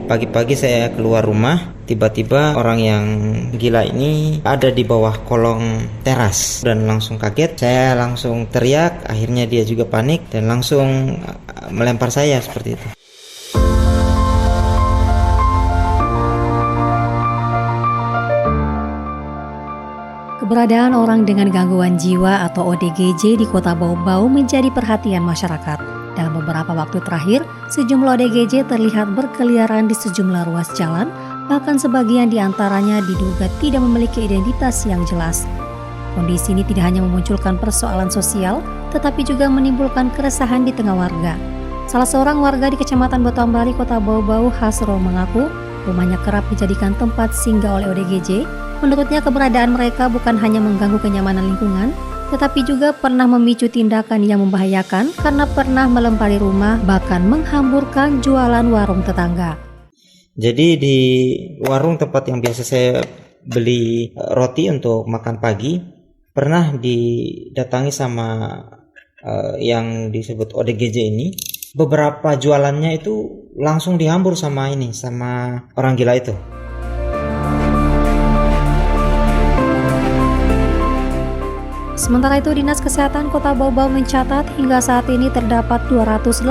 Pagi-pagi saya keluar rumah, tiba-tiba orang yang gila ini ada di bawah kolong teras dan langsung kaget. Saya langsung teriak, akhirnya dia juga panik dan langsung melempar saya seperti itu. Keberadaan orang dengan gangguan jiwa atau ODGJ di Kota Bau-Bau menjadi perhatian masyarakat. Dalam beberapa waktu terakhir, sejumlah ODGJ terlihat berkeliaran di sejumlah ruas jalan, bahkan sebagian di antaranya diduga tidak memiliki identitas yang jelas. Kondisi ini tidak hanya memunculkan persoalan sosial, tetapi juga menimbulkan keresahan di tengah warga. Salah seorang warga di Kecamatan Batu Ambari, Kota Bau-Bau, Hasro, mengaku rumahnya kerap dijadikan tempat singgah oleh ODGJ. Menurutnya keberadaan mereka bukan hanya mengganggu kenyamanan lingkungan, tetapi juga pernah memicu tindakan yang membahayakan karena pernah melempari rumah, bahkan menghamburkan jualan warung tetangga. Jadi di warung tempat yang biasa saya beli roti untuk makan pagi, pernah didatangi sama yang disebut ODGJ ini. Beberapa jualannya itu langsung dihambur sama orang gila itu. Sementara itu, Dinas Kesehatan Kota Bau-Bau mencatat hingga saat ini terdapat 288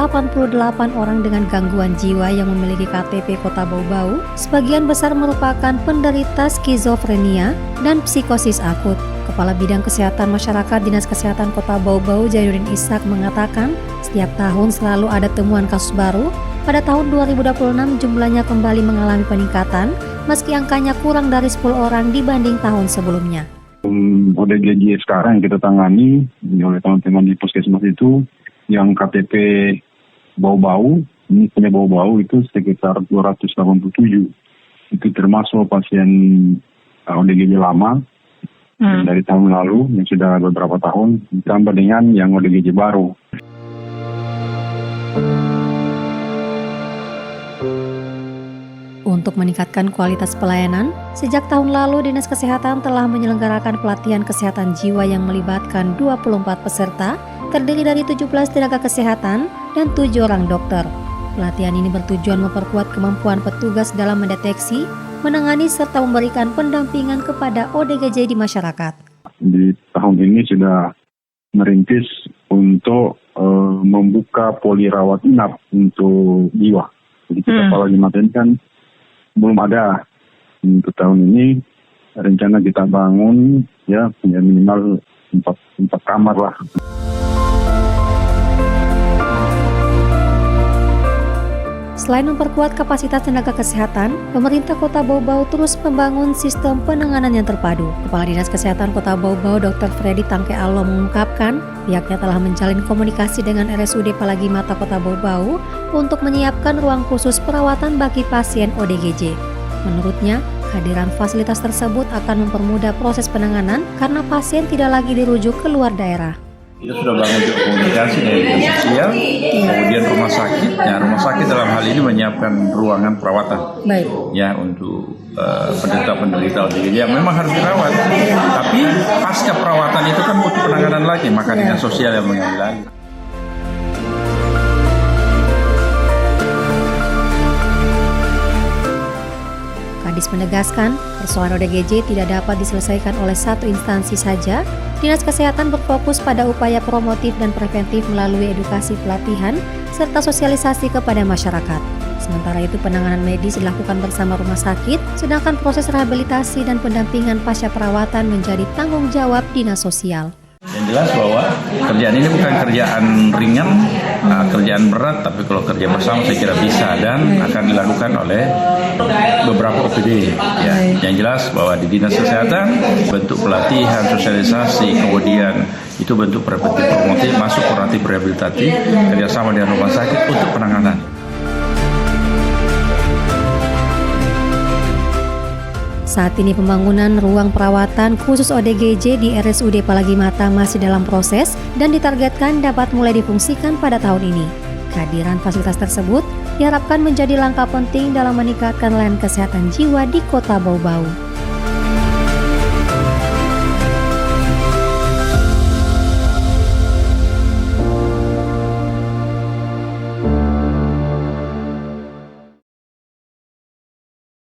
orang dengan gangguan jiwa yang memiliki KTP Kota Bau-Bau. Sebagian besar merupakan penderita skizofrenia dan psikosis akut. Kepala Bidang Kesehatan Masyarakat Dinas Kesehatan Kota Bau-Bau, Zainuddin Ishak, mengatakan setiap tahun selalu ada temuan kasus baru. Pada tahun 2026 jumlahnya kembali mengalami peningkatan, meski angkanya kurang dari 10 orang dibanding tahun sebelumnya. ODGJ sekarang yang kita tangani oleh teman-teman di puskesmas itu yang KTP Bau-Bau, ini punya Bau-Bau itu sekitar 287. Itu termasuk pasien ODGJ lama dari tahun lalu yang sudah beberapa tahun, ditambah dengan yang ODGJ baru. Untuk meningkatkan kualitas pelayanan, sejak tahun lalu Dinas Kesehatan telah menyelenggarakan pelatihan kesehatan jiwa yang melibatkan 24 peserta, terdiri dari 17 tenaga kesehatan dan 7 orang dokter. Pelatihan ini bertujuan memperkuat kemampuan petugas dalam mendeteksi, menangani serta memberikan pendampingan kepada ODGJ di masyarakat. Di tahun ini sudah merintis untuk membuka poli rawat inap untuk jiwa. Jadi kita kalau lagi kan belum ada. Untuk tahun ini rencana kita bangun ya minimal 4 kamar lah. Selain memperkuat kapasitas tenaga kesehatan, pemerintah Kota Bau-Bau terus membangun sistem penanganan yang terpadu. Kepala Dinas Kesehatan Kota Bau-Bau, Dr. Freddy Tangke Alo, mengungkapkan pihaknya telah menjalin komunikasi dengan RSUD Palagi Mata Kota Bau-Bau untuk menyiapkan ruang khusus perawatan bagi pasien ODGJ. Menurutnya, kehadiran fasilitas tersebut akan mempermudah proses penanganan karena pasien tidak lagi dirujuk ke luar daerah. Kita sudah bangun juga komunikasi dengan dinas sosial, kemudian rumah sakit. Ya, rumah sakit dalam hal ini menyiapkan ruangan perawatan, ya untuk penderita ODGJ yang memang harus dirawat. Tapi pasca perawatan itu kan butuh penanganan lagi, maka dinas sosial yang mengambil alih. Kadis menegaskan, persoalan ODGJ tidak dapat diselesaikan oleh satu instansi saja. Dinas Kesehatan berfokus pada upaya promotif dan preventif melalui edukasi pelatihan serta sosialisasi kepada masyarakat. Sementara itu penanganan medis dilakukan bersama rumah sakit, sedangkan proses rehabilitasi dan pendampingan pasca perawatan menjadi tanggung jawab dinas sosial. Yang jelas bahwa kerjaan ini bukan kerjaan ringan, kerjaan berat, tapi kalau kerja bersama saya kira bisa dan akan dilakukan oleh beberapa OPD. Ya. Yang jelas bahwa di Dinas Kesehatan bentuk pelatihan, sosialisasi, kemudian itu bentuk preventif promotif, masuk kuratif rehabilitatif, kerjasama dengan rumah sakit untuk penanganan. Saat ini pembangunan ruang perawatan khusus ODGJ di RSUD Palagi Mata masih dalam proses dan ditargetkan dapat mulai difungsikan pada tahun ini. Kehadiran fasilitas tersebut diharapkan menjadi langkah penting dalam meningkatkan layanan kesehatan jiwa di Kota Bau-Bau.